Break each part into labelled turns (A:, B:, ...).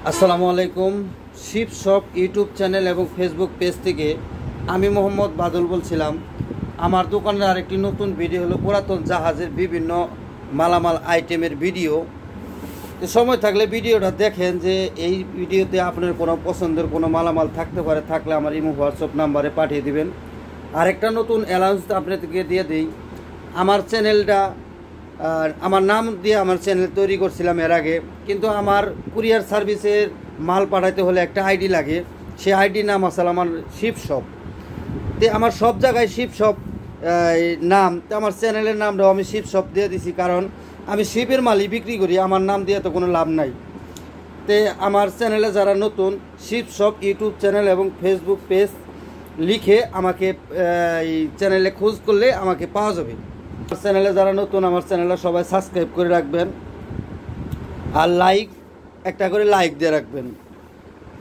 A: আসসালামু আলাইকুম। Sheep shop YouTube channel এবং ফেসবুক পেজ থেকে আমি মোহাম্মদ বাদল বলছিলাম। আমার দোকানের আরেকটি নতুন ভিডিও হলো পুরাতন জাহাজের বিভিন্ন মালামাল আইটেমের ভিডিও। তো সময় থাকলে ভিডিওটা দেখেন যে এই ভিডিওতে আপনার কোনো পছন্দের কোনো মালামাল থাকতে পারে, থাকলে আমার ইমো হোয়াটসঅ্যাপ নাম্বারে পাঠিয়ে দিবেন। আরেকটা নতুন অ্যানাউন্স আপনাদেরকে দিয়ে দিই, আমার চ্যানেলটা আমার নাম দিয়ে আমার চ্যানেল তৈরি করছিলাম এর আগে, কিন্তু আমার কুরিয়ার সার্ভিসের মাল পাঠাতে হলে একটা আইডি লাগে। সেই আইডি নাম আসলে আমার শিপ শপ। তো আমার সব জায়গায় শিপ শপ নাম, তো আমার চ্যানেলের নামটাও আমি শিপ শপ দিয়ে দিছি, কারণ আমি শিপের মালই বিক্রি করি, আমার নাম দিয়ে তো কোনো লাভ নাই। তো আমার চ্যানেলে যারা নতুন, শিপ শপ ইউটিউব চ্যানেল এবং ফেসবুক পেজ লিখে আমাকে এই চ্যানেলে খোঁজ করলে আমাকে পাওয়া যাবে। আমার চ্যানেলে যারা নতুন, আমার চ্যানেলে সবাই সাবস্ক্রাইব করে রাখবেন, আর একটা করে লাইক দিয়ে রাখবেন।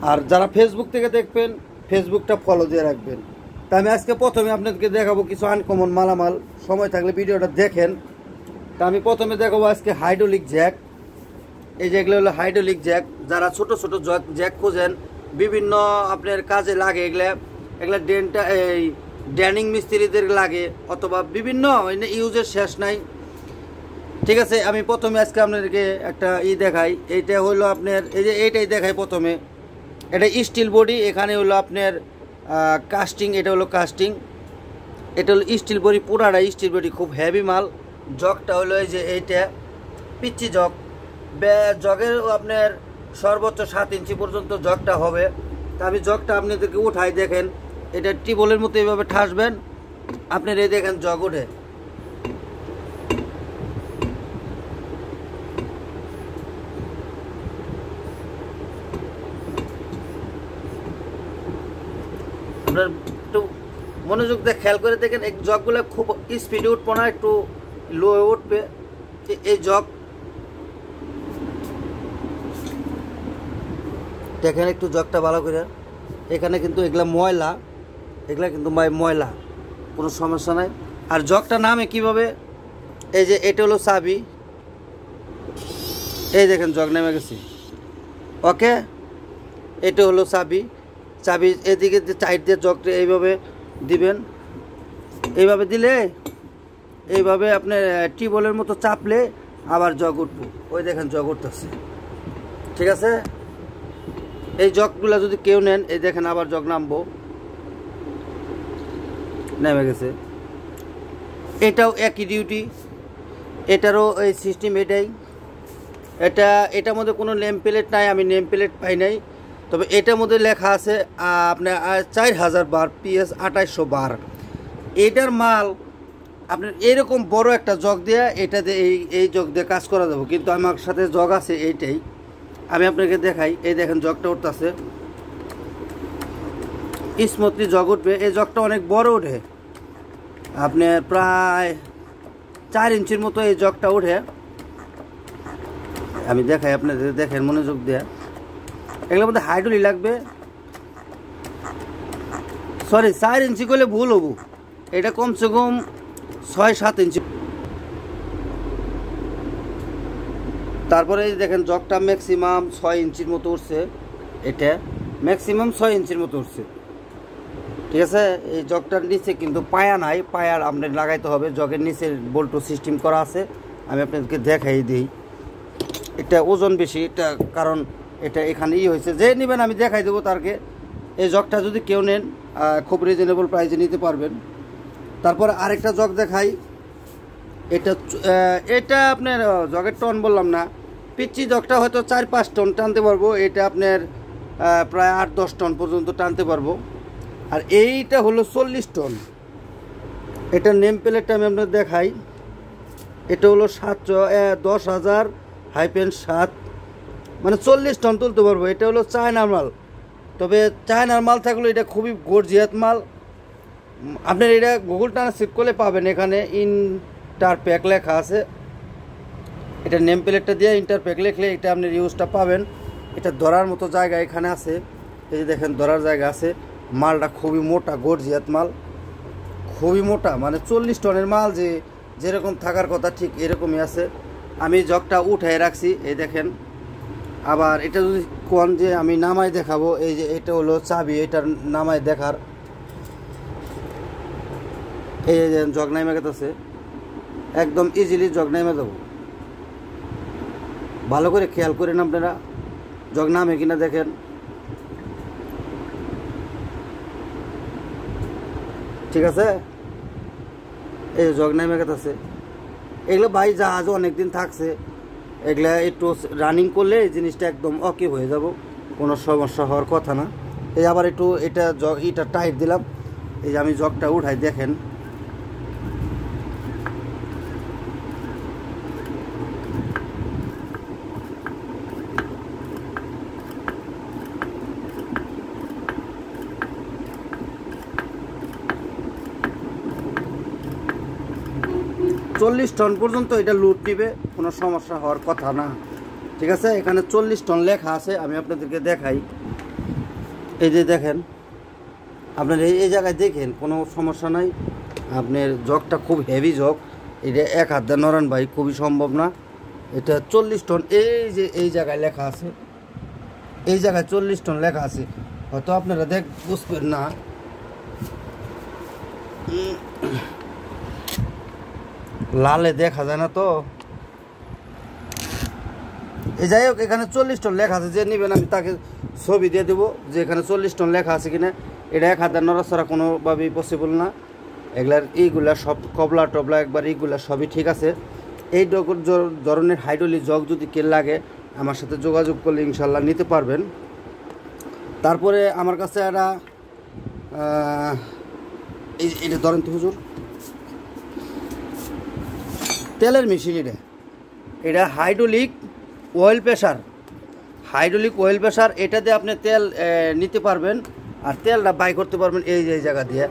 A: আর যারা ফেসবুক থেকে দেখবেন, ফেসবুকটা ফলো দিয়ে রাখবেন। তা আমি আজকে প্রথমে আপনাদেরকে দেখাবো কিছু আনকমন মালামাল। সময় থাকলে ভিডিওটা দেখেন। তা আমি প্রথমে দেখাবো আজকে হাইড্রোলিক জ্যাক। এই যেগুলো হলো হাইড্রোলিক জ্যাক। যারা ছোট ছোট জ্যাক খোঁজেন, বিভিন্ন আপনার কাজে লাগে, এগুলা এই ড্যানিং মিস্ত্রিদের লাগে, অথবা বিভিন্ন ইউজের শেষ নাই। ঠিক আছে, আমি প্রথমে আজকে আপনাদেরকে একটা দেখাই। এইটা হলো আপনার এইটাই দেখাই প্রথমে। এটা স্টিল বডি, এখানে হলো আপনার কাস্টিং, এটা হলো কাস্টিং, এটা হলো স্টিল বডি, পুরাটা স্টিল বডি, খুব হেভি মাল। জগটা হলো এই যে এইটা পিচ্ছি জগ, জগের আপনার সর্বোচ্চ 7 ইঞ্চি পর্যন্ত জগটা হবে। তা আমি জগটা আপনাদেরকে উঠাই, দেখেন এটা টিউবওয়েলের মতো এইভাবে ঠাসবেন, আপনার এই দেখেন জগ ওঠে। আপনার একটু মনোযোগ দিয়ে খেয়াল করে দেখেন, এই জগগুলো খুব স্পিডে উঠবো না, একটু লো উঠবে। এই জগ দেখেন, একটু জগটা ভালো করে। এখানে কিন্তু এগুলা ময়লা, এগুলা কিন্তু ময়লা, কোনো সমস্যা নাই। আর জগটা নামে কিভাবে, এই যে এটা হলো চাবি, এই দেখেন জগ নেমে গেছে। ওকে, এটা হলো চাবি। এদিকে সাইড দিয়ে জগটা এইভাবে দিবেন, এইভাবে দিলে এইভাবে আপনার টিউবওয়েলের মতো চাপলে আবার জগ উঠবো। ওই দেখেন জগ উঠতেছে। ঠিক আছে, এই জগগুলো যদি কেউ নেন, এই দেখেন আবার জগ নামবো, নেমে গেছে। এটাও একই ডিউটি, এটারও এই সিস্টেম এটাই। এটার মধ্যে কোনো নেম প্লেট নাই, আমি নেম প্লেট পাই নাই। তবে এটার মধ্যে লেখা আছে আপনার 4000 বার, PS 2800 বার। এটার মাল আপনার এরকম বড় একটা জগ দিয়ে, এটা দিয়ে এই জগ দিয়ে কাজ করা যাবে। কিন্তু আমার সাথে জগ আছে এইটাই, আমি আপনাকে দেখাই। এই দেখেন জগটা উঠতেছে, স্মুথলি জগ উঠবে। এই জগটা অনেক বড় ওঠে, আপনার প্রায় 4 ইঞ্চির মতো এই জগটা ওঠে। আমি দেখাই আপনাদের, দেখেন মনোযোগ দিয়ে। এগুলোর মধ্যে হাইড্রোলিক লাগবে, সরি 4 ইঞ্চি করলে ভুল হবো, এটা কমসে কম 6-7 ইঞ্চি। তারপরে দেখেন জগটা ম্যাক্সিমাম 6 ইঞ্চির মতো উঠছে, এটা ম্যাক্সিমাম 6 ইঞ্চির মতো উঠছে। ঠিক আছে, এই জগটার নিচে কিন্তু পায়া নাই, পায়ার আপনার লাগাইতে হবে। জগের নিচে বল্টু সিস্টেম করা আছে, আমি আপনাদেরকে দেখাই দিই। এটা ওজন বেশি, এটা কারণ এটা এখানে হয়েছে। যে নেবেন আমি দেখাই দেবো তারকে। এই জগটা যদি কেউ নেন, খুব রিজনেবল প্রাইসে নিতে পারবেন। তারপর আরেকটা জগ দেখাই। এটা আপনার জগের টন বললাম না, পিচ্ছি জগটা হয়তো 4-5 টন টানতে পারবো। এটা আপনার প্রায় 8-10 টন পর্যন্ত টানতে পারবো। আর এইটা হলো 40 টন। এটার নেম প্লেটটা আমি আপনাদের দেখাই। এটা হলো 10,000-7, মানে 40 টন তুলতে পারবো। এটা হলো চায়নার মাল। তবে চায়নার মাল থাকলে এটা খুবই গর্জিয়াত মাল। আপনার এটা গুগল ট্রান্সলেট করলে পাবেন, এখানে ইন্টারপ্যাক লেখা আছে। এটা নেম প্লেটটা দিয়ে ইন্টারপ্যাক লিখলে এটা আপনার ইউজটা পাবেন। এটা ধরার মতো জায়গা এখানে আছে, এই যে দেখেন ধরার জায়গা আছে। মালটা খুবই মোটা, গর্জিয়াত মাল, খুবই মোটা, মানে 40 টনের মাল যেরকম থাকার কথা ঠিক এরকমই আছে। আমি জগটা উঠাই রাখছি, এই দেখেন। আবার এটা যদি কোন যে আমি নামাই দেখাবো, এই যে এটা হলো চাবি, এটার নামাই দেখার। এই যে জগ নামে গেছে, একদম ইজিলি জগ নামে দেবো। ভালো করে খেয়াল করেন আপনারা, জগ নামে কিনা দেখেন। ঠিক আছে, এই জগ নামে গেছে। এগুলো ভাই জাহাজও অনেকদিন থাকছে, এগুলা একটু রানিং করলে এই জিনিসটা একদম ওকে হয়ে যাব, কোনো সমস্যা হওয়ার কথা না। এই আবার একটু এটা টাইট দিলাম। এই যে আমি জগটা উঠাই দেখেন, $40 টন পর্যন্ত এটা লুট নিবে, কোনো সমস্যা হওয়ার কথা না। ঠিক আছে, এখানে 40 টন লেখা আছে, আমি আপনাদেরকে দেখাই। এই যে দেখেন, আপনার এই জায়গায় দেখেন কোনো সমস্যা নাই। আপনার জগটা খুব হেভি জগ, এটা এক হাত দিয়ে নড়ান ভাই খুবই সম্ভব না। এটা 40 টন, এই যে এই জায়গায় লেখা আছে, এই জায়গায় 40 টন লেখা আছে, হয়তো আপনারা বুঝবেন না। লালে দেখা যায় না তো। এই যাই হোক, এখানে 40 টন লেখা আছে, যে নেবেন আমি তাকে ছবি দিয়ে দেবো যে এখানে 40 টন লেখা আছে কিনা। এটা এক হাজার নড়াচড়া কোনোভাবেই পসিবল না। এগুলার এইগুলা সব কবলা টবলা একবার এইগুলা সবই ঠিক আছে। এই ধরনের হাইড্রোলিক জগ যদি কে লাগে আমার সাথে যোগাযোগ করলে ইনশাল্লাহ নিতে পারবেন। তারপরে আমার কাছে একটা এটা ধরেন তো হুজুর, তেলের মেশিন। এটা hydraulic oil pressure, hydraulic oil pressure. এটা দিয়ে আপনি তেল নিতে পারবেন আর তেলটা বাই করতে পারবেন। এই যে এই জায়গা দিয়ে,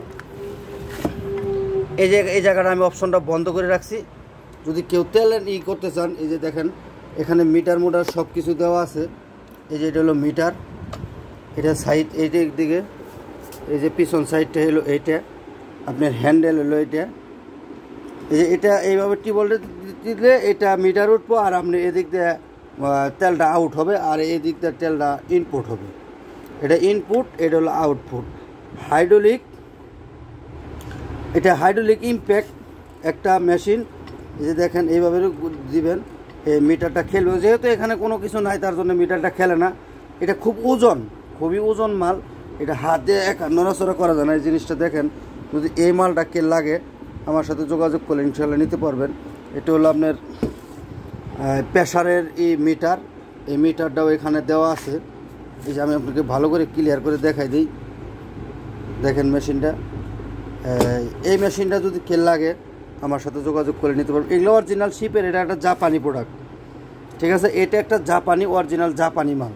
A: এই জায়গাটা আমি অপশনটা বন্ধ করে রাখছি। যদি কেউ তেলের করতে চান, এই যে দেখেন এখানে মিটার মোটার সব কিছু দেওয়া আছে। এই যে এটা হলো মিটার, এটা সাইড এইটা দিকে, এই যে পিছন সাইডটা হলো এইটা, আপনার হ্যান্ডেল হলো এটা। এই যে এটা এইভাবে টিউবওয়েলটা দিলে এটা মিটার উঠবো, আর আপনি এদিক দিয়ে তেলটা আউট হবে, আর এই দিক দিয়ে তেলটা ইনপুট হবে। এটা ইনপুট, এটা হলো আউটপুট। হাইড্রোলিক, এটা হাইড্রোলিক ইম্প্যাক্ট একটা মেশিন। এই যে দেখেন এইভাবে দিবেন, এই মিটারটা খেলবে। যেহেতু এখানে কোনো কিছু নাই তার জন্য মিটারটা খেলে না। এটা খুব ওজন, খুবই ওজন মাল। এটা হাত দিয়ে নড়াচড়া করা যায় না। এই জিনিসটা দেখেন, যদি এই মালটা কে লাগে আমার সাথে যোগাযোগ করলে ইনশাল্লাহ নিতে পারবেন। এটা হলো আপনার প্রেশারের এই মিটার, এই মিটারটাও এখানে দেওয়া আছে। এই যে আমি আপনাকে ভালো করে ক্লিয়ার করে দেখাই দিই, দেখেন মেশিনটা। এই মেশিনটা যদি কে লাগে আমার সাথে যোগাযোগ করে নিতে পারবেন। এগুলো অরিজিনাল শিপের, এটা একটা জাপানি প্রোডাক্ট। ঠিক আছে, এটা একটা জাপানি অরিজিনাল জাপানি মাল,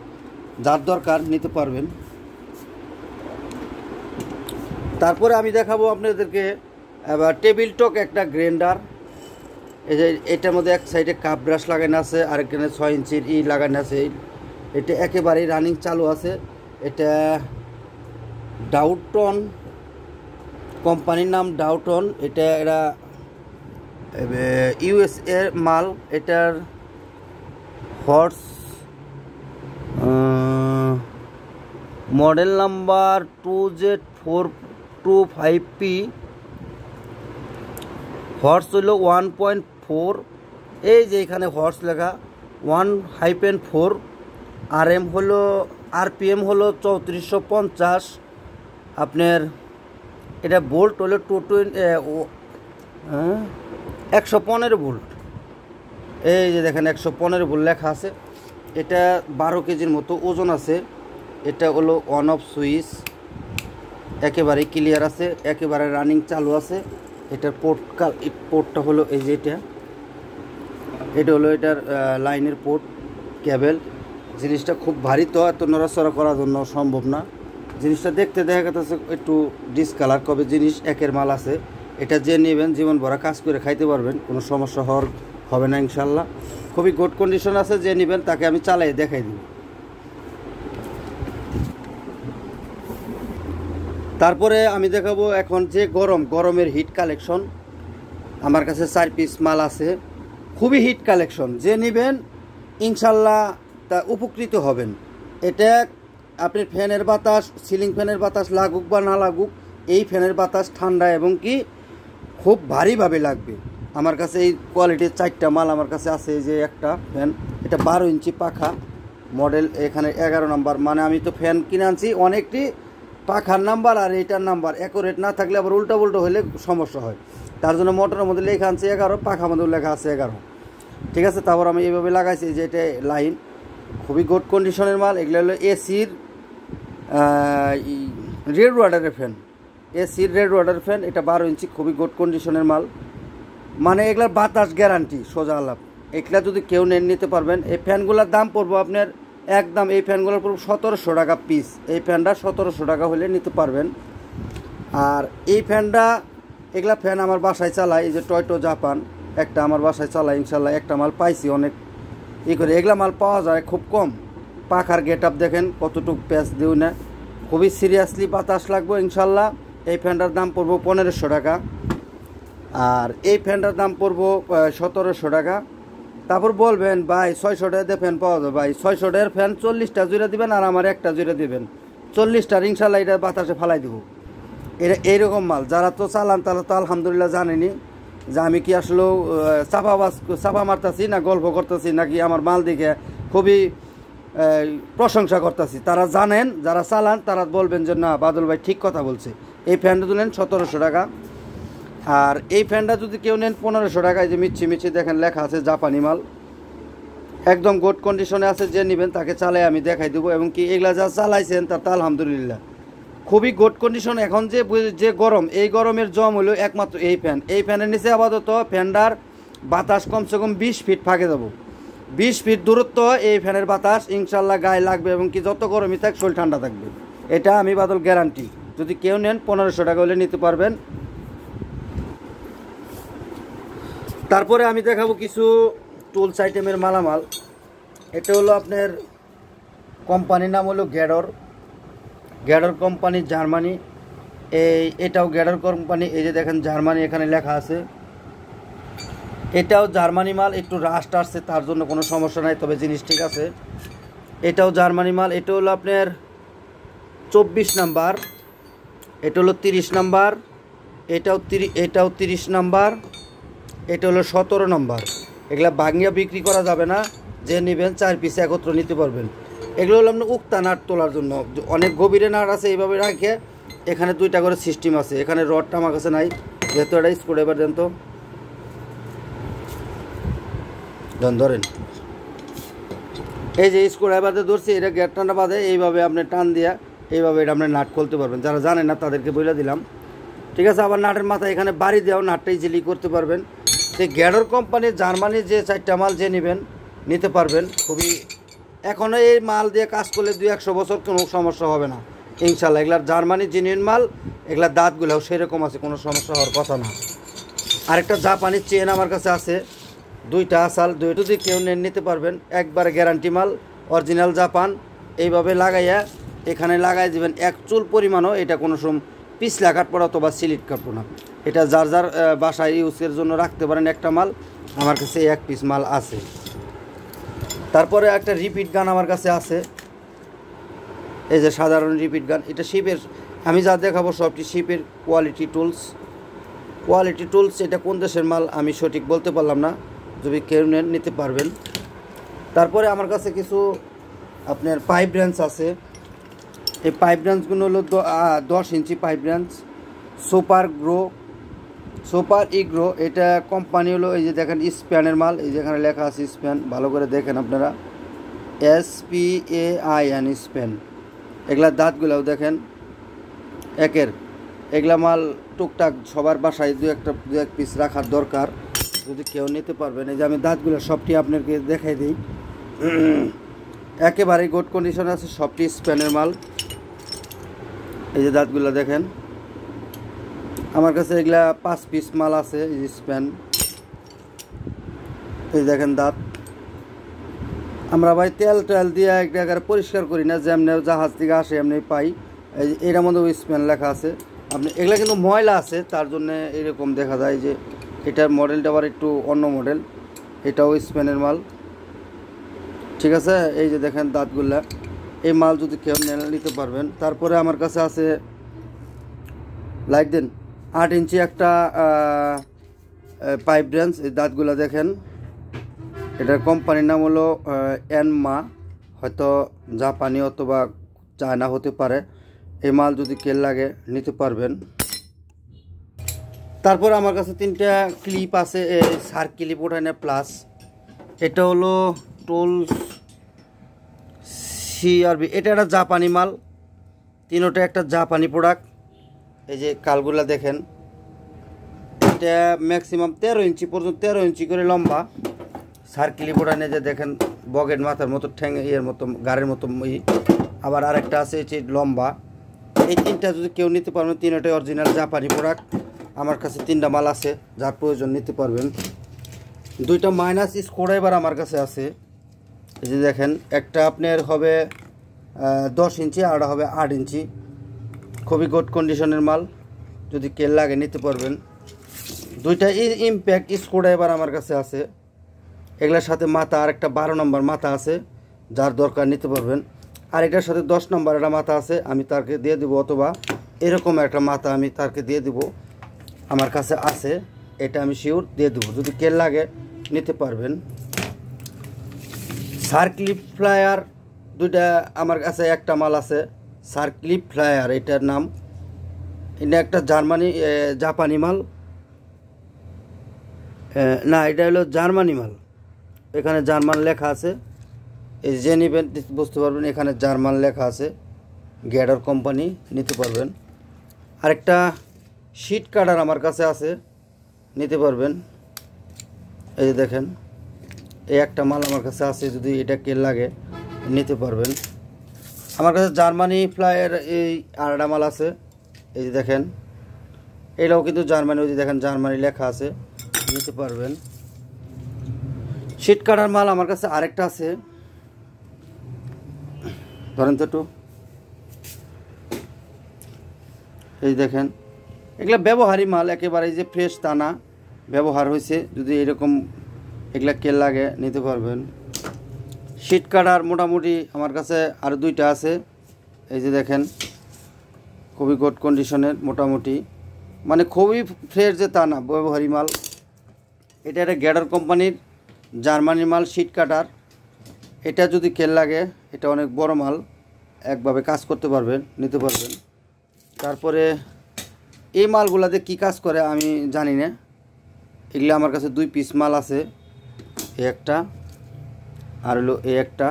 A: যার দরকার নিতে পারবেন। তারপরে আমি দেখাবো আপনাদেরকে এবার টেবিল টক একটা গ্রাইন্ডার। এই যে এটার মধ্যে এক সাইডে কাপ ব্রাশ লাগানো আছে, আর এখানে 6 ইঞ্চির লাগানো আছে। এটা একেবারেই রানিং চালু আছে। এটা ডাউটন কোম্পানির নাম, ডাউটন। এটা এরা USA মাল। এটার horse model number 2Z425P। Horse হইল 1.4। এই যে এখানে হর্স লেখা 1-4। RM হলো, RPM হলো 3450। আপনার এটা ভোল্ট হলো 115 ভোল্ট। এই যে দেখেন 115 ভোল্ট লেখা আছে। এটা 12 কেজির মতো ওজন আছে। এটা হলো অন অফ সুইচ, একেবারে ক্লিয়ার আছে, একেবারে রানিং চালু আছে। এটার পোর্টটা হলো এই যে এটা হলো এটার লাইনের পোর্ট, কেবল। জিনিসটা খুব ভারী, তো এত নড়াচড়া করার জন্য সম্ভব না। জিনিসটা দেখতে দেখা যাচ্ছে একটু ডিসকালার, কবে জিনিস একের মাল আছে। এটা যে নেবেন জীবন ভরা কাজ করে খাইতে পারবেন, কোনো সমস্যা হবে না ইনশাল্লাহ। খুবই গুড কন্ডিশন আছে। যে নেবেন তাকে আমি চালাই দেখাই দিব। তারপরে আমি দেখাবো এখন যে গরমের হিট কালেকশন। আমার কাছে 4 পিস মাল আছে, খুবই হিট কালেকশন। যে নেবেন ইনশাল্লাহ তা উপকৃত হবেন। এটা আপনি ফ্যানের বাতাস, সিলিং ফ্যানের বাতাস লাগুক বা না লাগুক, এই ফ্যানের বাতাস ঠান্ডা এবং কি খুব ভারীভাবে লাগবে। আমার কাছে এই কোয়ালিটির 4টা মাল আমার কাছে আছে। এই যে একটা ফ্যান, এটা 12 ইঞ্চি পাখা মডেল, এখানে 11 নাম্বার। মানে আমি তো ফ্যান কিনে আনছি অনেকটি, পাখার নাম্বার আর এইটার নাম্বার অ্যাকুরেট না থাকলে আবার উল্টো হলে সমস্যা হয়, তার জন্য মোটরের মধ্যে লেখা আছে 11, পাখার মধ্যেও লেখা আছে 11। ঠিক আছে, তারপর আমি এইভাবে লাগাইছি যে এটা লাইন, খুবই গুড কন্ডিশনের মাল। এগুলো হলো এসির রেড ওয়াটারের ফ্যান, এসির রেড ওয়াটার ফ্যান। এটা 12 ইঞ্চি, খুবই গুড কন্ডিশনের মাল। মানে এগুলার বাতাস গ্যারান্টি, সোজা আলাপ। এগুলা যদি কেউ নেন নিতে পারবেন। এই ফ্যানগুলোর দাম পড়বো আপনার একদম, এই ফ্যানগুলোর পড়বো 1700 টাকা পিস। এই ফ্যানটা 1700 টাকা হলে নিতে পারবেন। আর এই ফ্যানটা, এগুলা ফ্যান আমার বাসায় চালাই, এই যে টয়টো জাপান একটা আমার বাসায় চালাই, ইনশাল্লাহ একটা মাল পাইছি অনেক করে। এগুলা মাল পাওয়া যায় খুব কম। পাখার গেট আপ দেখেন কতটুক প্যাচ দিও না, খুবই সিরিয়াসলি বাতাস লাগবে ইনশাল্লাহ। এই ফ্যানটার দাম পড়বো 1500 টাকা, আর এই ফ্যানটার দাম পড়বো 1700 টাকা। তারপর বলবেন ভাই 600 টাকাতে ফ্যান পাওয়া যায়, ভাই 600 টাকার ফ্যান 40টা জুড়ে দিবেন আর আমার একটা জুড়ে দিবেন, 40টার ইনশাল্লাহ এটা বাতাসে ফালাই দেবো। এটা এইরকম মাল। যারা তো চালান তারা তো আলহামদুলিল্লাহ জানেনি যে আমি কি আসলে চাপা মারতেছি না গল্প করতেছি নাকি আমার মাল দেখে খুবই প্রশংসা করতেছি। তারা জানেন, যারা চালান তারা বলবেন যে না বাদল ভাই ঠিক কথা বলছে। এই ফ্যানটা তুলেন 1700 টাকা, আর এই ফ্যানটা যদি কেউ নেন 1500 টাকায়। যে মিচ্ছি দেখেন লেখা আছে জাপানি মাল, একদম গুড কন্ডিশনে আছে। যে নেবেন তাকে চালাই আমি দেখাই দেবো, এবং কি এগুলা যা চালাইছেন তার তো আলহামদুলিল্লাহ খুবই গুড কন্ডিশন। এখন যে গরম, এই গরমের জম হলো একমাত্র এই ফ্যান। এই ফ্যানের নিচে আপাতত ফ্যানটার বাতাস কমসে কম 20 ফিট ফাঁকে দেবো, 20 ফিট দূরত্ব এই ফ্যানের বাতাস ইনশাল্লাহ গায়ে লাগবে, এবং কি যত গরমই থাক শরীর ঠান্ডা থাকবে। এটা আমি বাদল গ্যারান্টি। যদি কেউ নেন 1500 টাকা হলে নিতে পারবেন। তারপরে আমি দেখাবো কিছু টুলস আইটেমের মালামাল। এটা হলো আপনার কোম্পানির নাম হলো গ্যাডর কোম্পানি, জার্মানি। এটাও গ্যাডর কোম্পানি। এই যে দেখেন জার্মানি এখানে লেখা আছে, এটাও জার্মানি মাল। একটু রাস্ট আসছে তার জন্য কোনো সমস্যা নাই, তবে জিনিস ঠিক আছে। এটাও জার্মানি মাল। এটা হলো আপনার 24 নাম্বার, এটা হলো 30 নাম্বার, এটাও 30 নাম্বার, এটা হলো 17 নাম্বার। এগুলা ভাঙিয়া বিক্রি করা যাবে না, যে নেবেন 4 পিস একত্র নিতে পারবেন। এগুলো হলো আপনার উক্তা নাট তোলার জন্য, অনেক গভীরে নাট আছে এইভাবে রাখে। এখানে 2টা করে সিস্টেম আছে। এখানে রডটা আমার কাছে নাই, যেহেতু এটা স্ক্রুড্রাইভার দেন তো ধরেন। এই যে স্ক্রুড্রাইভারতে ধরছি, এটা গ্যাট টানটা বাঁধে এইভাবে আপনি টান দিয়া এইভাবে এটা আপনি নাট খুলতে পারবেন। যারা জানেন না তাদেরকে বলে দিলাম, ঠিক আছে। আবার নাটের মাথায় এখানে বাড়ি দেওয়াও নাটটা ইজিলি করতে পারবেন। সেই গ্যাডর কোম্পানির জার্মানির যে 4টা মাল যে নেবেন নিতে পারবেন। খুবই এখনও এই মাল দিয়ে কাজ করলে 200-100 বছর কোনো সমস্যা হবে না ইনশাল্লাহ। এগুলার জার্মানি জেনুইন মাল, এগুলার দাঁতগুলোও সেরকম আছে, কোনো সমস্যা হওয়ার কথা না। আরেকটা জাপানির চেন আমার কাছে আছে, 2টা আসাল, 2টা যদি কেউ নেন নিতে পারবেন। একবারে গ্যারান্টি মাল, অরিজিনাল জাপান। এইভাবে লাগাইয়া এখানে লাগাই দেবেন, 1 চুল পরিমাণও এটা কোনো সময় পিছলা কাটবো না অথবা সিলিট কাটবো না। এটা যার যার বাসায় ইউজের জন্য রাখতে পারেন একটা মাল। আমার কাছে 1 পিস মাল আছে। তারপরে একটা রিপিট গান আমার কাছে আছে, এই যে সাধারণ রিপিট গান। এটা শিপের, আমি যা দেখাবো সবটি শিপের কোয়ালিটি টুলস। এটা কোন দেশের মাল আমি সঠিক বলতে পারলাম না, যদি কেউ নেন নিতে পারবেন। তারপরে আমার কাছে কিছু আপনার পাইপ ব্রাঞ্চ আছে। এই পাইপ ব্রাঞ্চগুলো হলো 10 ইঞ্চি পাইপ ব্রাঞ্চ, সুপার ইগ্রো। এটা কোম্পানি হলো, এই যে দেখেন স্প্যানের মাল, এই যেখানে লেখা আছে স্প্যান, ভালো করে দেখেন আপনারা, SPAIN স্প্যান। এগুলার দাঁতগুলোও দেখেন একের। এগুলা মাল টুকটাক সবার বাসায় 2-1 পিস রাখার দরকার, যদি কেউ নিতে পারবেন। এই যে আমি দাঁতগুলো সবটি আপনাকে দেখাই দিই, একেবারেই গুড কন্ডিশন আছে, সবটি স্প্যানের মাল। এই যে দাঁতগুলো দেখেন, আমার কাছে এগুলা 5 পিস মাল আছে। এই যে স্প্যান, এই দেখেন দাঁত। আমরা ভাই তেল দিয়ে এক জায়গায় পরিষ্কার করি না, যেমনি জাহাজ থেকে আসে এমনি পাই। এই যে এটার মধ্যে স্প্যান লেখা আছে। আপনি এগুলা কিন্তু ময়লা আছে, তার জন্য এরকম দেখা যায়। যে এটার মডেলটা আবার একটু অন্য মডেল, এটাও স্প্যানের মাল, ঠিক আছে। এই যে দেখেন দাঁতগুলা, এই মাল যদি কেউ নিতে পারবেন। তারপরে আমার কাছে আছে লাইক দেন 8 ইঞ্চি একটা পাইপ ব্রেঞ্চ। এই দাঁতগুলো দেখেন, এটার কোম্পানির নাম হলো এনমা, হয়তো জাপানি অথবা চায়না হতে পারে। এই মাল যদি কেল লাগে নিতে পারবেন। তারপর আমার কাছে 3টা ক্লিপ আছে, সার ক্লিপ ওঠানে প্লাস। এটা হলো টুলস CRB, এটা একটা জাপানি মাল, তিনোটা একটা জাপানি প্রোডাক্ট। এই যে কালগুলা দেখেন, এটা ম্যাক্সিমাম 13 ইঞ্চি পর্যন্ত, 13 ইঞ্চি করে লম্বা। সার ক্লিপ ওঠানে যে দেখেন বগেট মাথার মতো ঠ্যাং ইয়ের মতো গাড়ির মতো, আবার আরেকটা আছে এটি লম্বা। এই 3টা যদি কেউ নিতে পারবেন, তিনটাই অরিজিনাল জাপানি প্রোডাক্ট। আমার কাছে 3টা মাল আছে, যার প্রয়োজন নিতে পারবেন। 2টা মাইনাস স্ক্রুড্রাইভার আমার কাছে আছে। এই যে দেখেন, একটা আপনার হবে 10 ইঞ্চি, আর হবে 8 ইঞ্চি। খুবই গুড কন্ডিশনের মাল, যদি কেল লাগে নিতে পারবেন। 2টা ইম্প্যাক্ট স্ক্রুড্রাইভার আমার কাছে আছে। এগুলোর সাথে মাথা আর একটা 12 নম্বর মাথা আছে, যার দরকার নিতে পারবেন। আর এটার সাথে 10 নম্বর একটা মাথা আছে, আমি তাকে দিয়ে দেবো, অথবা এরকম একটা মাথা আমি তাকে দিয়ে দেবো, আমার কাছে আছে। এটা আমি শিওর দিয়ে দেবো, যদি কেল লাগে নিতে পারবেন। সার ক্লিপ ফ্লায়ার 2টা আমার কাছে একটা মাল আছে, সার ক্লিপ ফ্লায়ার এটার নাম। এটা একটা জাপানি মাল, না এটা হলো জার্মানি মাল। এখানে জার্মান লেখা আছে, এই যে নেবেন বুঝতে পারবেন, এখানে জার্মান লেখা আছে। গ্যাডার কোম্পানি, নিতে পারবেন। আরেকটা শীট কাটার আমার কাছে আছে, নিতে পারবেন। এই যে দেখেন, এই একটা মাল আমার কাছে আছে, যদি এটা কেল লাগে নিতে পারবেন। আমার কাছে জার্মানি ফ্লায়ার এই আরেকটা মাল আছে, এই যে দেখেন, এটাও কিন্তু জার্মানি, ওই যে দেখেন জার্মানি লেখা আছে, নিতে পারবেন। শীট কাটার মাল আমার কাছে আরেকটা আছে, ধরেন তো একটু। এই দেখেন, এগুলা ব্যবহারী মাল, একেবারে যে ফ্রেশ তা না, ব্যবহার হয়েছে। যদি এরকম এগুলা কেল লাগে নিতে পারবেন। শীট কাটার মোটামুটি আমার কাছে আর 2টা আছে। এই যে দেখেন, খুবই গুড কন্ডিশনের, মোটামুটি মানে খুবই ফ্রেশ যে তা না, ব্যবহারী মাল। এটা একটা গ্যাডার কোম্পানির জার্মানি মাল, শীট কাটার। এটা যদি কেল লাগে, এটা অনেক বড় মাল, একভাবে কাজ করতে পারবেন, নিতে পারবেন। তারপরে এই মালগুলাতে কি কাজ করে আমি জানি না, এগুলো আমার কাছে 2 পিস মাল আছে, এই একটা আর হলো এই একটা।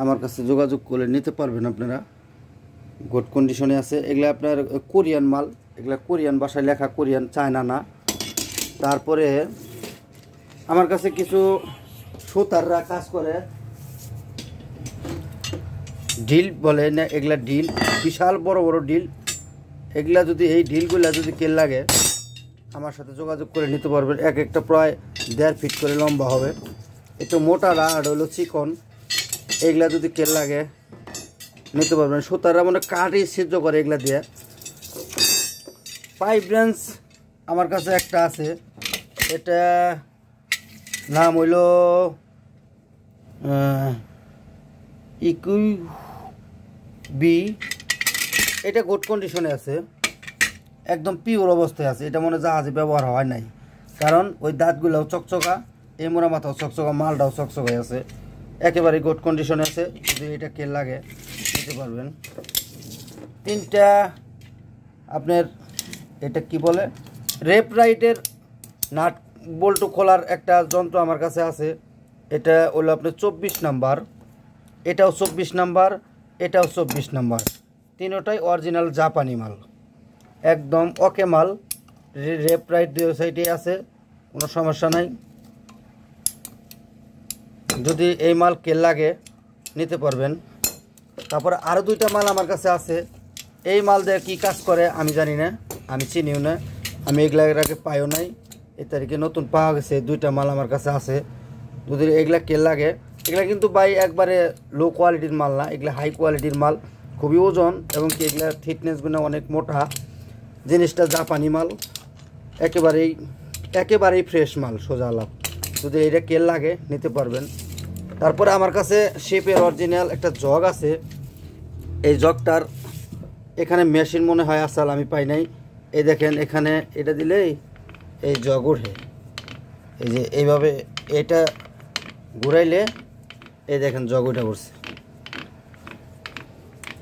A: আমার কাছে যোগাযোগ করে নিতে পারবেন আপনারা, গুড কন্ডিশনে আছে। এগুলো আপনার কোরিয়ান মাল, এগুলো কোরিয়ান ভাষায় লেখা, কোরিয়ান, চায়না না। তারপরে আমার কাছে কিছু সুতাররা কাজ করে, ডিল বলে না, এগুলা ডিল, বিশাল বড় বড় ডিল। এগুলা যদি, এই ডিলগুলা যদি কেল লাগে আমার সাথে যোগাযোগ করে নিতে পারবেন। এক একটা প্রায় 1.5 ফিট করে লম্বা হবে, একটু মোটা আর হলো চিকন। এগুলা যদি কেল লাগে নিতে পারবেন। সুতাররা মানে কাঠই সিদ্ধ করে এগুলা দিয়ে। পাইপ ব্রেঞ্চ আমার কাছে একটা আছে, এটা নাম হইল ইকুবি। এটা গুড কন্ডিশনে আছে, একদম পিওর অবস্থায় আছে। এটা মনে জাহাজে ব্যবহার হয় নাই, কারণ ওই দাঁতগুলোও চকচকা, এই মোড়া মাথাও চকচকা, মালটাও চকচকাই আছে, একেবারে গুড কন্ডিশনে আছে। যদি এটা কেল লাগে নিতে পারবেন। 3টা আপনার এটা কি বলে, রেপ রাইটের নাট বল্টু খোলার একটা যন্ত্র আমার কাছে আছে। এটা হলো আপনার 24 নাম্বার, এটাও 24 নাম্বার, এটাও 24 নাম্বার। তিনটাই অরিজিনাল জাপানি মাল, একদম ওকে মাল। রেপ রাইট 2 সাইডে আছে, কোনো সমস্যা নাই। যদি এই মাল কেল লাগে নিতে পারবেন। তারপর আরও 2টা মাল আমার কাছে আছে। এই মাল দিয়ে কী কাজ করে আমি জানি না, আমি চিনিও না, আমি এগুলা এর আগে পাইও নাই। এই তারিখে নতুন পাওয়া গেছে, 2টা মাল আমার কাছে আছে। যদি এগুলা কেল লাগে, এগুলা কিন্তু ভাই একবারে লো কোয়ালিটির মাল না, এগুলা হাই কোয়ালিটির মাল, খুবই ওজন, এবং কি এগুলার থিকনেসগুলো অনেক মোটা। জিনিসটা জাপানি মাল, একেবারেই ফ্রেশ মাল, সোজা লাভ। যদি এটা কেল লাগে নিতে পারবেন। তারপরে আমার কাছে শেপের অরিজিনাল একটা জগ আছে, এই জগটার এখানে মেশিন মনে হয় আসাল, আমি পাই নাই। এই দেখেন এখানে এটা দিলেই এই জগ ওঠে, এই যে এইভাবে এটা ঘুরাইলে এই দেখেন জগ ওঠা পড়ছে,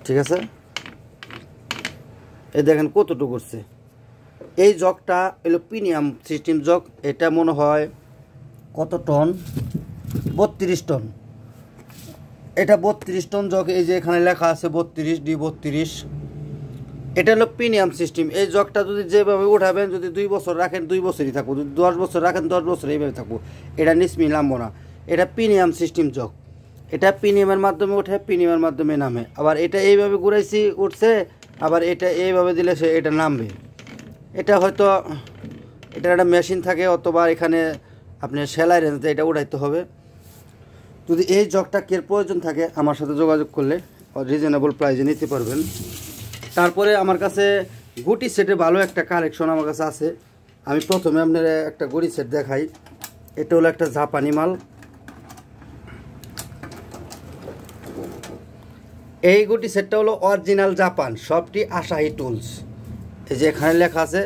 A: ঠিক আছে। এই দেখেন কতটুকু করছে। এই জগটা হলো প্রিমিয়াম সিস্টেম জগ। এটা মনে হয় কত টন, 32 টন। এটা 32 টন জগ। এই যে এখানে লেখা আছে 32D32। এটা হলো প্রিমিয়াম সিস্টেম। এই জগটা যদি যেভাবে উঠাবেন, যদি 2 বছর রাখেন 2 বছরই থাকবো, যদি 10 বছর রাখেন 10 বছর এইভাবে থাকবো। এটা নিসমি নামবো না। এটা প্রিমিয়াম সিস্টেম জগ। এটা প্রিমিয়ামের মাধ্যমে ওঠে, প্রিমিয়ামের মাধ্যমে নামে। আবার এটা এইভাবে ঘুরাইছি উঠছে, আবার এটা এইভাবে দিলে সে এটা নামবে। এটা হয়তো এটার একটা মেশিন থাকে, অথবা এখানে আপনি সেলাই রেঞ্জে এটা উঠাইতে হবে। যদি এই জগটা কের প্রয়োজন থাকে আমার সাথে যোগাযোগ করলে রিজনেবল প্রাইসে নিতে পারবেন। তারপরে আমার কাছে গুটি সেটে ভালো একটা কালেকশন আমার কাছে আছে। আমি প্রথমে আপনার একটা গুটি সেট দেখাই। এটা হলো একটা জাপানি মাল। এই গুটি সেটটা হলো অরিজিনাল জাপান, সবটি আসাহি টুলস। এই যে এখানে লেখা আছে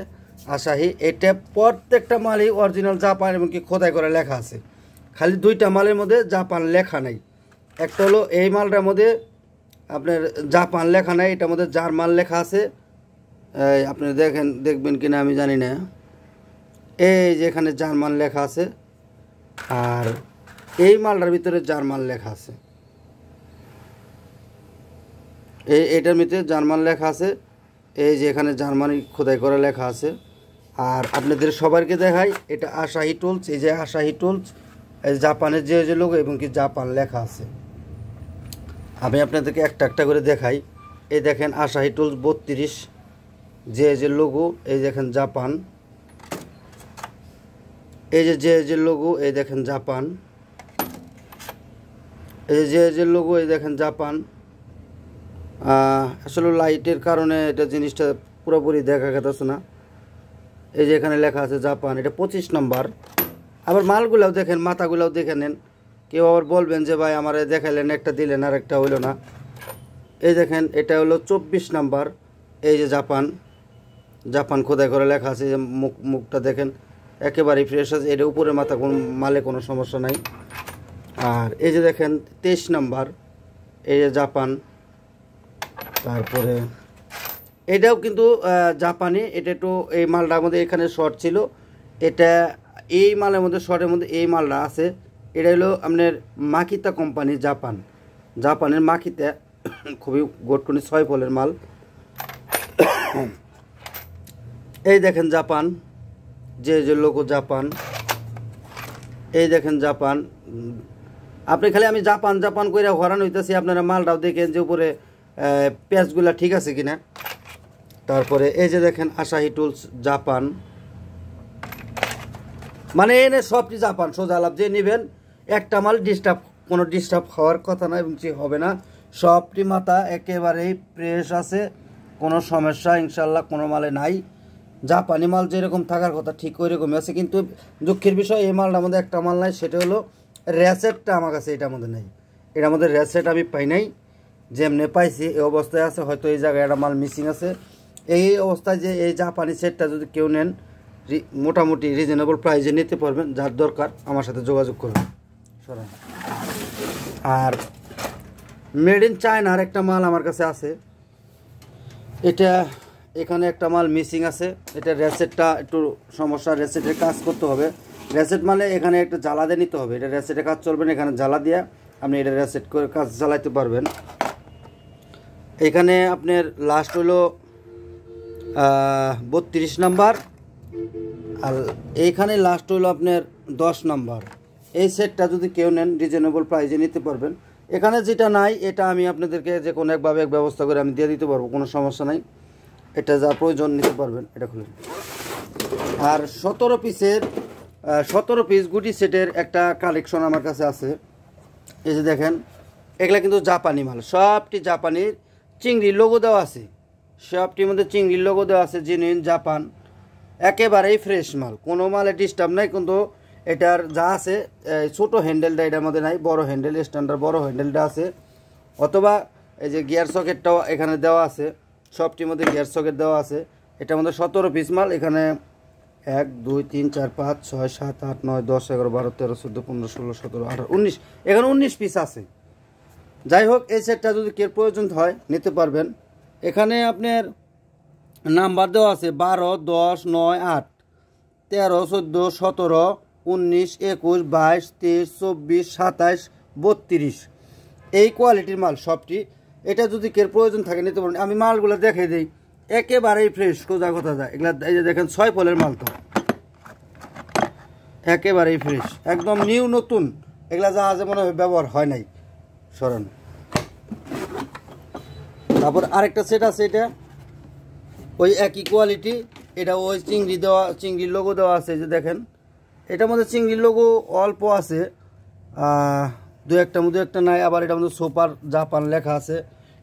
A: আসাহি। এটা প্রত্যেকটা মালই অরিজিনাল জাপান, এমনকি খোদাই করে লেখা আছে। খালি 2টা মালের মধ্যে জাপান লেখা নাই। একটা হলো এই মালটার মধ্যে আপনার জাপান লেখা নাই, এটার মধ্যে জার্মান লেখা আছে। আপনি দেখবেন কিনা আমি জানি না। এই যে এখানে জার্মান লেখা আছে, আর এই মালটার ভিতরে জার্মান লেখা আছে। এটার ভিতরে জার্মান লেখা আছে। এই যে এখানে জার্মানি খোদাই করে লেখা আছে। আর আপনাদের সবাইকে দেখাই, এটা আসাহি টুলস। এই যে আসাহি টুলস, এই জাপানের যে লোগো এবং কি জাপান লেখা আছে। আমি আপনাদেরকে একটা একটা করে দেখাই। এই দেখেন আসাহি টুলস 32, যে লোগো, এই দেখেন জাপান। এই যে লোগো, এই দেখেন জাপান। এই যে লোগো, এই দেখেন জাপান। আসলে লাইটের কারণে এটা জিনিসটা পুরোপুরি দেখা গেছে না। এই যে এখানে লেখা আছে জাপান, এটা 25 নম্বর। আবার মালগুলাও দেখেন, মাথাগুলাও দেখে নেন। কেউ আবার বলবেন যে ভাই আমার দেখাইলেন, একটা দিলেন আর একটা হইল না। এই দেখেন এটা হলো 24 নম্বর। এই যে জাপান খোদাই করে লেখা আছে। যে মুখটা দেখেন একেবারেই ফ্রেশ আছে। এটা উপরে মাথা কোনো মালে কোনো সমস্যা নাই। আর এই যে দেখেন 23 নম্বর, এই যে জাপান। তারপরে এটাও কিন্তু জাপানি। এটা একটু এই মালটার মধ্যে এখানে শর্ট ছিল। এটা এই মালের মধ্যে শর্টের মধ্যে এই মালটা আছে। এটা হলো আপনার মাকিতা কোম্পানি, জাপানের মাকিতা, খুবই গোটকনি 6 ফলের মাল। এই দেখেন জাপান, যে লোগো জাপান। এই দেখেন জাপান। আপনি খালি আমি জাপান করে হরান হইতেছি, আপনারা মালটাও দেখেন যে উপরে পেঁচগুলা ঠিক আছে কিনা। তারপরে এই যে দেখেন আসাহি টুলস জাপান, মানে এনে সবটি জাপান। সোজা লাভ যে নেবেন, একটা মাল কোনো ডিস্টার্ব হওয়ার কথা না, এবং হবে না। সবটি মাথা একেবারেই ফ্রেশ আছে, কোনো সমস্যা ইনশাল্লাহ কোনো মালে নাই। জাপানি মাল যেরকম থাকার কথা ঠিক ওই রকমই আছে। কিন্তু দুঃখের বিষয় এই মালটার মধ্যে একটা মাল নাই, সেটা হলো রেসেটটা আমার কাছে এটার মধ্যে নেই। এটার মধ্যে রেসেট আমি পাই নাই। যেমনি পাইছি এই অবস্থায় আছে, হয়তো এই জায়গায় একটা মাল মিসিং আছে। এই অবস্থায় যে এই জাপানি সেটটা যদি কেউ নেন, মোটামুটি রিজনেবল প্রাইসে নিতে পারবেন। যার দরকার আমার সাথে যোগাযোগ করবেন। আর মেড ইন চায়নার একটা মাল আমার কাছে আছে। এটা এখানে একটা মাল মিসিং আছে। এটা রেসেটটা একটু সমস্যা, রেসেটের কাজ করতে হবে। রেসেট মানে এখানে একটা জ্বালা দিয়ে নিতে হবে। এটা রেসেটের কাজ চলবে না, এখানে জ্বালা দিয়ে আপনি এটা রেসেট করে কাজ চালাইতে পারবেন। এখানে আপনার লাস্ট হলো 32 নাম্বার, আর এইখানে লাস্ট হলো আপনার 10 নাম্বার। এই সেটটা যদি কেউ নেন রিজনেবল প্রাইসে নিতে পারবেন। এখানে যেটা নাই এটা আমি আপনাদেরকে যে কোনো একভাবে এক ব্যবস্থা করে আমি দিয়ে দিতে পারবো, কোনো সমস্যা নাই। এটা যা প্রয়োজন নিতে পারবেন। এটা খুলে আর 17 পিস গুটি সেটের একটা কালেকশন আমার কাছে আছে। এই যে দেখেন, এগুলা কিন্তু জাপানি মাল, সবটি জাপানির। চিংড়ির লোগো দেওয়া আছে, সবটির মধ্যে চিংড়ির লোগো দেওয়া আছে। জেনুইন জাপান, একেবারেই ফ্রেশ মাল, কোনো মালে ডিস্টার্ব নাই। কিন্তু এটার যা আছে ছোটো হ্যান্ডেলটা এটার মধ্যে নাই, বড় হ্যান্ডেল, স্ট্যান্ডার্ড বড় হ্যান্ডেলটা আছে। অথবা এই যে গিয়ার সকেটটাও এখানে দেওয়া আছে, সবটির মধ্যে গিয়ার সকেট দেওয়া আছে। এটার মধ্যে 17 পিস মাল। এখানে 1 2 3 4 5 6 7 8 9 10 11 12 13 14 15 16 17 18 19, এখানে 19 পিস আছে। যাই হোক, এই সেটটা যদি কেউ প্রয়োজন হয় নিতে পারবেন। এখানে আপনার নাম্বার দেওয়া আছে 12 10 9 8 13 14 17 19 21 22 23 24 27 32, এই কোয়ালিটির মাল সবটি। এটা যদি কেউ প্রয়োজন থাকে নিতে পারেন। আমি মালগুলো দেখে দিই, একেবারেই ফ্রেশ, কোজা কথা যায়। এগুলা এই যে দেখেন 6 ফলের মাল, তো একেবারেই ফ্রেশ, একদম নিউ নতুন। এগুলা জাহাজে মনে হয় ব্যবহার হয় নাই। সরান। তারপর আরেকটা সেট আছে, এটা ওই একই কোয়ালিটি। এটা ওই চিংড়ি দেওয়া, চিংড়ির লোগো দেওয়া আছে, যে দেখেন এটার মধ্যে চিংড়ির লোগো অল্প আছে, দু একটা নাই। আবার এটার মধ্যে সুপার জাপান লেখা আছে।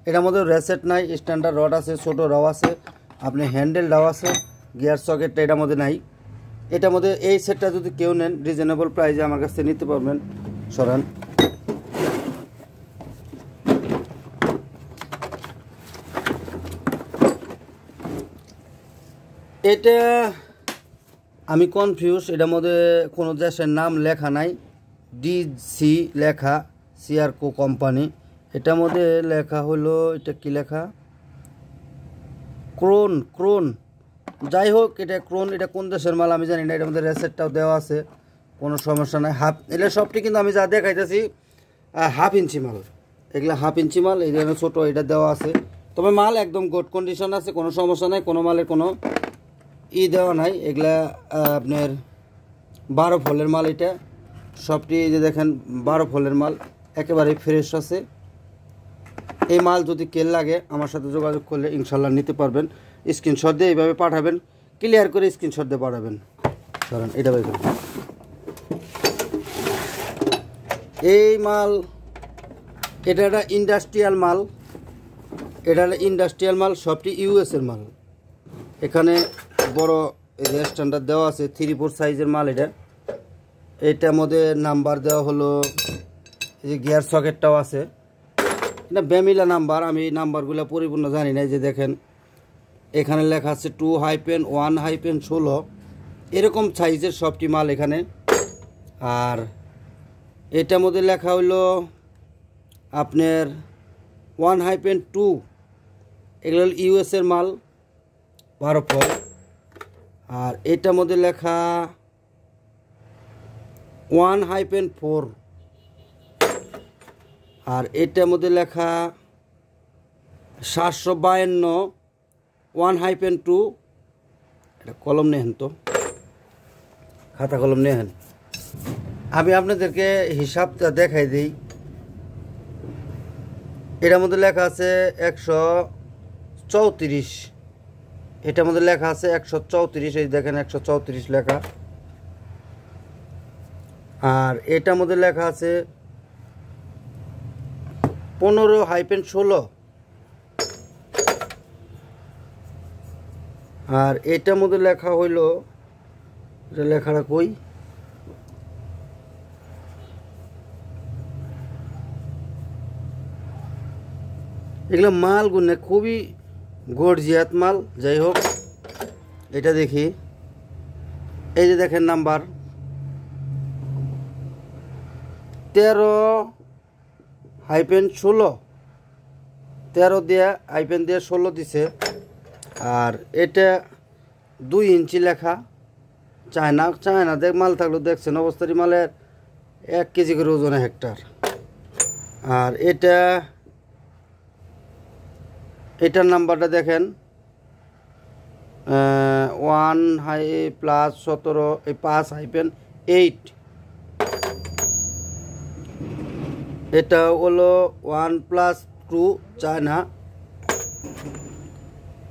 A: এটার মধ্যে রেসেট নাই, স্ট্যান্ডার্ড রড আছে, ছোটো রাও আছে, আপনি হ্যান্ডেল রাও আছে। গিয়ার সকেটটা এটার মধ্যে নাই। এটার মধ্যে এই সেটটা যদি কেউ নেন রিজনেবল প্রাইসে আমার কাছ থেকে নিতে পারবেন। সরান। এটা আমি কনফিউজ, এটার মধ্যে কোনো দেশের নাম লেখা নাই, ডিসি লেখা, সিআরকো কোম্পানি। এটার মধ্যে লেখা হলো, এটা কি লেখা, ক্রোন। যাই হোক, এটা ক্রোন, এটা কোন দেশের মাল আমি জানি না। এটার মধ্যে রেসেটটাও দেওয়া আছে, কোনো সমস্যা নাই। এটা সবটি কিন্তু আমি যা দেখাইতেছি 1/2 ইঞ্চি মাল। এগুলো 1/2 ইঞ্চি মাল। এই জন্য ছোটো এটা দেওয়া আছে, তবে মাল একদম গুড কন্ডিশন আছে, কোনো সমস্যা নাই, কোনো মালের কোনো দেওয়া নাই। এগুলা আপনার 12 ফলের মাল। এটা সবটি যে দেখেন 12 ফলের মাল, একেবারে ফ্রেশ আছে। এই মাল যদি কেল লাগে আমার সাথে যোগাযোগ করলে ইনশাল্লাহ নিতে পারবেন। স্ক্রিনশট দিয়ে এইভাবে পাঠাবেন, ক্লিয়ার করে স্ক্রিনশট দিয়ে পাঠাবেন। কারণ এটা বের করুন। এই মাল, এটা একটা ইন্ডাস্ট্রিয়াল মাল, এটা একটা ইন্ডাস্ট্রিয়াল মাল, সবটি ইউএসের মাল। এখানে বড় স্ট্যান্ডার্ড দেওয়া আছে, 3/4 সাইজের মাল। এটার মধ্যে নাম্বার দেওয়া হলো, এই যে গিয়ার সকেটটাও আছে। এটা বেমিলা নাম্বার, আমি নাম্বারগুলো পরিপূর্ণ জানি না। যে দেখেন এখানে লেখা আছে 2-1-16, এরকম সাইজের সবটি মাল এখানে। আর এটার মধ্যে লেখা হলো আপনার 1-2, এগুলো ইউএসের মাল, 12 ফল। আর এটার মধ্যে লেখা 1-4, আর এটার মধ্যে লেখা 752 1-2। এটা কলম নেহেন, তো খাতা কলম নেহেন। আমি আপনাদেরকে হিসাবটা দেখাই দিই। এটার মধ্যে লেখা আছে 134, এটার মধ্যে লেখা আছে 134, এই দেখেন 134 লেখা। আর এটার মধ্যে লেখা আছে 15-16, আর এটার মধ্যে লেখা হইলো, এটা লেখাটা কই, এগুলো মাল গুনে খুবই গর্জিয়াত মাল। যাই হোক, এটা দেখি, এই যে দেখেন নাম্বার 13-16, 13 দিয়ে হাইপেন দিয়ে 16 দিছে। আর এটা 2 ইঞ্চি লেখা, চায়না দেখ মাল থাকলো, দেখছেন অবস্থারই মালের 1 কেজি করে ওজনে হেক্টর। আর এটার নাম্বারটা দেখেন 1+17-5-8। এটা হলো 1+2 চায়না।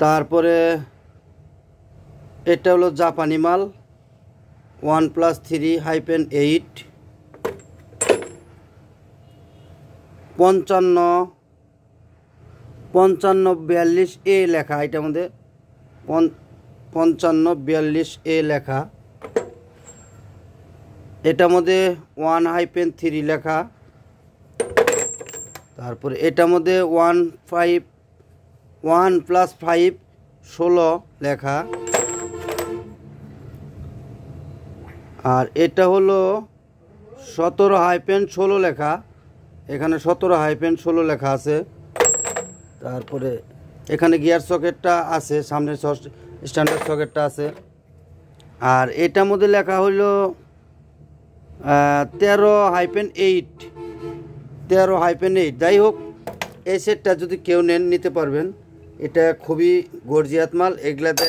A: তারপরে এটা হলো জাপানি মাল 1+3-8, 55-42 লেখা। এটার মধ্যে 55-42 লেখা। এটার মধ্যে 1-3 লেখা। তারপরে এটার মধ্যে 1+5 16 লেখা। আর এটা হলো 17-16 লেখা, এখানে 17-16 লেখা আছে। তারপরে এখানে গিয়ার সকেটটা আছে, সামনের স্ট্যান্ডার্ড সকেটটা আছে। আর এটার মধ্যে লেখা হলো 13-8। যাই হোক, এই সেটটা যদি কেউ নিতে পারবেন, এটা খুবই গর্জিয়াত মাল, এগুলাতে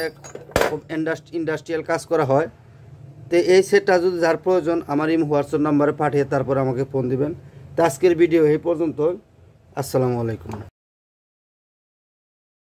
A: খুব ইন্ডাস্ট্রিয়াল কাজ করা হয়। তো এই সেটটা যদি যার প্রয়োজন আমার এই হোয়াটসঅ্যাপ নাম্বারে পাঠিয়ে তারপর আমাকে ফোন দিবেন। তো আজকের ভিডিও এই পর্যন্ত। আসসালামু আলাইকুম।